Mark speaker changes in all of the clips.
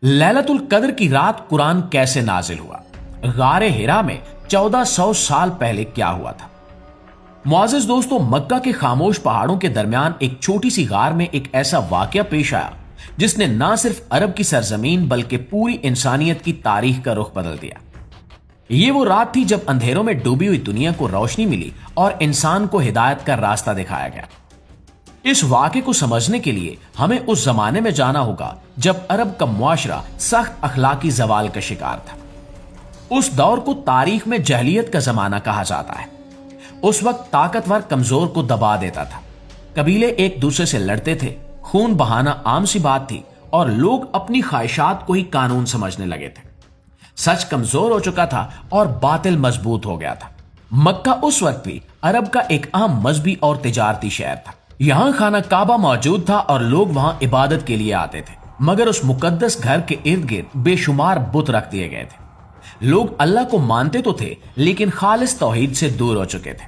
Speaker 1: लैलतुल कद्र की रात कुरान कैसे नाजिल हुआ? गारे हिरा में 1400 साल पहले क्या हुआ था? मुआज़िज़ दोस्तों, मक्का के खामोश पहाड़ों के दरमियान एक छोटी सी गार में एक ऐसा वाकया पेश आया जिसने ना सिर्फ अरब की सरजमीन बल्कि पूरी इंसानियत की तारीख का रुख बदल दिया। ये वो रात थी जब अंधेरों में डूबी हुई दुनिया को रोशनी मिली और इंसान को हिदायत का रास्ता दिखाया गया। इस वाक़े को समझने के लिए हमें उस जमाने में जाना होगा जब अरब का मुआशरा सख्त अखलाकी जवाल का शिकार था। उस दौर को तारीख में जहलियत का जमाना कहा जाता है। उस वक्त ताकतवर कमजोर को दबा देता था, कबीले एक दूसरे से लड़ते थे, खून बहाना आम सी बात थी और लोग अपनी ख्वाहिशात को ही कानून समझने लगे थे। सच कमजोर हो चुका था और बातिल मजबूत हो गया था। मक्का उस वक्त भी अरब का एक अहम मजहबी और तिजारती शहर था। यहां खाना काबा मौजूद था और लोग वहां इबादत के लिए आते थे, मगर उस मुकद्दस घर के इर्द गिर्द बेशुमार बुत रख दिए गए थे। लोग अल्लाह को मानते तो थे लेकिन खालिस तौहीद से दूर हो चुके थे।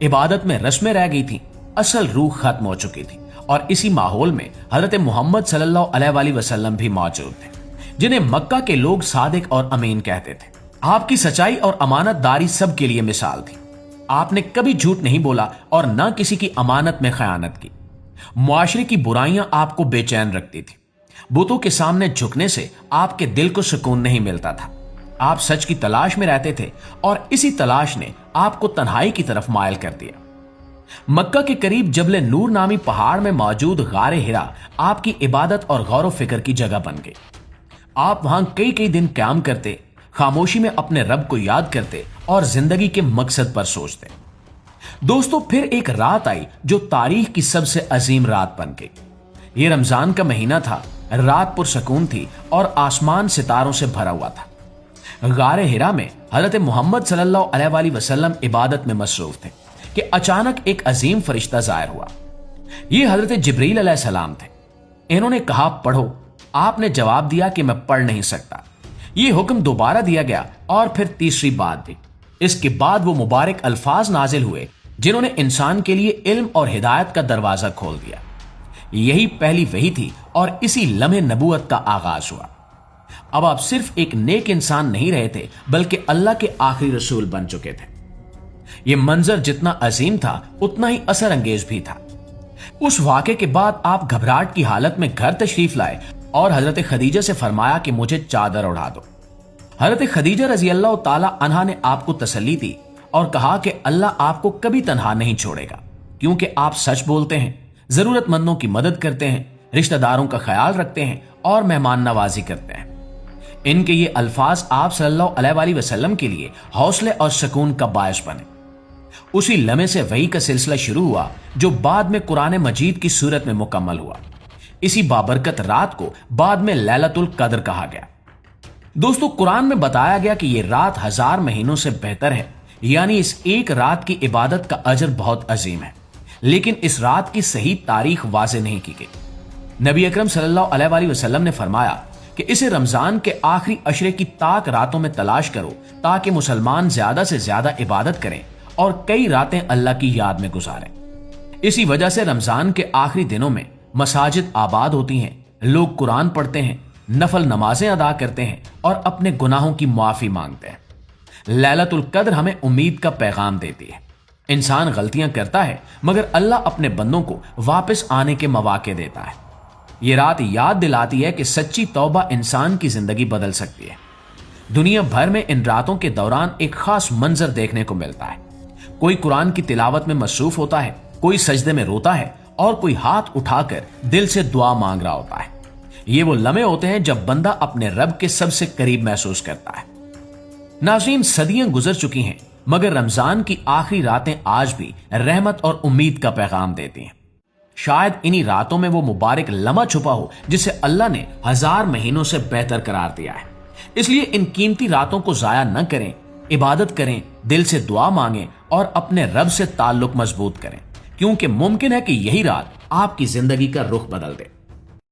Speaker 1: इबादत में रस्में रह गई थी, असल रूह खत्म हो चुकी थी। और इसी माहौल में हजरत मोहम्मद सल्लल्लाहु अलैहि वसल्लम भी मौजूद थे, जिन्हें मक्का के लोग सादिक और अमीन कहते थे। आपकी सच्चाई और अमानतदारी सबके लिए मिसाल थी। आपने कभी झूठ नहीं बोला और न किसी की अमानत में खयानत की। मुआशरे की बुराइयां आपको बेचैन रखती थी। बुतों के सामने झुकने से आपके दिल को सुकून नहीं मिलता था। आप सच की तलाश में रहते थे और इसी तलाश ने आपको तन्हाई की तरफ मायल कर दिया। मक्का के करीब जबले नूर नामी पहाड़ में मौजूद गारे हिरा आपकी इबादत और गौर फिक्र की जगह बन गई। आप वहां कई कई दिन क्याम करते, खामोशी में अपने रब को याद करते और जिंदगी के मकसद पर सोचते। दोस्तों, फिर एक रात आई जो तारीख की सबसे अजीम रात बन गई। ये रमजान का महीना था, रात पुरसकून थी और आसमान सितारों से भरा हुआ था। गारे हिरा में हजरत मोहम्मद सल्लल्लाहु अलैहि वसल्लम इबादत में मसरूफ थे कि अचानक एक अजीम फरिश्ता जाहिर हुआ। ये हजरत जिब्रील अलैहिस्सलाम थे। इन्होंने कहा, पढ़ो। आपने जवाब दिया कि मैं पढ़ नहीं सकता। ये हुक्म दोबारा दिया गया और फिर तीसरी बात भी। इसके बाद वो मुबारक अल्फाज नाजिल हुए जिन्होंने इंसान के लिए इल्म और हिदायत का दरवाजा खोल दिया। यही पहली वही थी और इसी लम्हे नबूवत का आगाज हुआ। अब आप सिर्फ एक नेक इंसान नहीं रहे थे बल्कि अल्लाह के आखिरी रसूल बन चुके थे। यह मंजर जितना अजीम था उतना ही असर अंगेज भी था। उस वाक़े के बाद आप घबराहट की हालत में घर तशरीफ लाए और हजरत खदीजा से फरमाया कि मुझे चादर उड़ा दो। हजरत खदीजा रजी अल्लाह ताला अन्हा ने आपको तसल्ली दी और कहा कि अल्लाह आपको कभी तन्हा नहीं छोड़ेगा, क्योंकि आप सच बोलते हैं, जरूरतमंदों की मदद करते हैं, रिश्तेदारों का ख्याल रखते हैं और मेहमान नवाजी करते हैं। इनके ये अल्फाज आप सल्लल्लाहु अलैहि वसल्लम के लिए हौसले और सुकून का बायस बने। उसी लम्हे से वही का सिलसिला शुरू हुआ जो बाद में कुरान मजीद की सूरत में मुकम्मल हुआ। इसी बाबरकत रात को बाद में लैलतुल कद्र कहा गया। दोस्तों, कुरान में बताया गया कि यह रात 1000 महीनों से बेहतर है, यानी इस एक रात की इबादत का अजर बहुत अजीम है। लेकिन इस रात की सही तारीख वाज़ेह नहीं की गई। नबी अकरम सल्लल्लाहु अलैहि वसल्लम ने फरमाया कि इसे रमजान के आखिरी अशरे की ताक रातों में तलाश करो ताकि मुसलमान ज्यादा से ज्यादा इबादत करें और कई रातें अल्लाह की याद में गुजारें। इसी वजह से रमजान के आखिरी दिनों में मसाजिद आबाद होती हैं, लोग कुरान पढ़ते हैं, नफल नमाजें अदा करते हैं और अपने गुनाहों की माफी मांगते हैं। लैलतुल कद्र हमें उम्मीद का पैगाम देती है। इंसान गलतियां करता है मगर अल्लाह अपने बंदों को वापस आने के मौके देता है। ये रात याद दिलाती है कि सच्ची तौबा इंसान की जिंदगी बदल सकती है। दुनिया भर में इन रातों के दौरान एक खास मंजर देखने को मिलता है। कोई कुरान की तिलावत में मसरूफ होता है, कोई सजदे में रोता है और कोई हाथ उठाकर दिल से दुआ मांग रहा होता है। ये वो लम्हे होते हैं जब बंदा अपने रब के सबसे करीब महसूस करता है। नाज़रीन, सदियां गुजर चुकी हैं मगर रमजान की आखिरी रातें आज भी रहमत और उम्मीद का पैगाम देती हैं। शायद इन्हीं रातों में वो मुबारक लम्हा छुपा हो जिसे अल्लाह ने 1000 महीनों से बेहतर करार दिया है। इसलिए इन कीमती रातों को जाया न करें, इबादत करें, दिल से दुआ मांगें और अपने रब से ताल्लुक मजबूत करें, क्योंकि मुमकिन है कि यही रात आपकी जिंदगी का रुख बदल दे।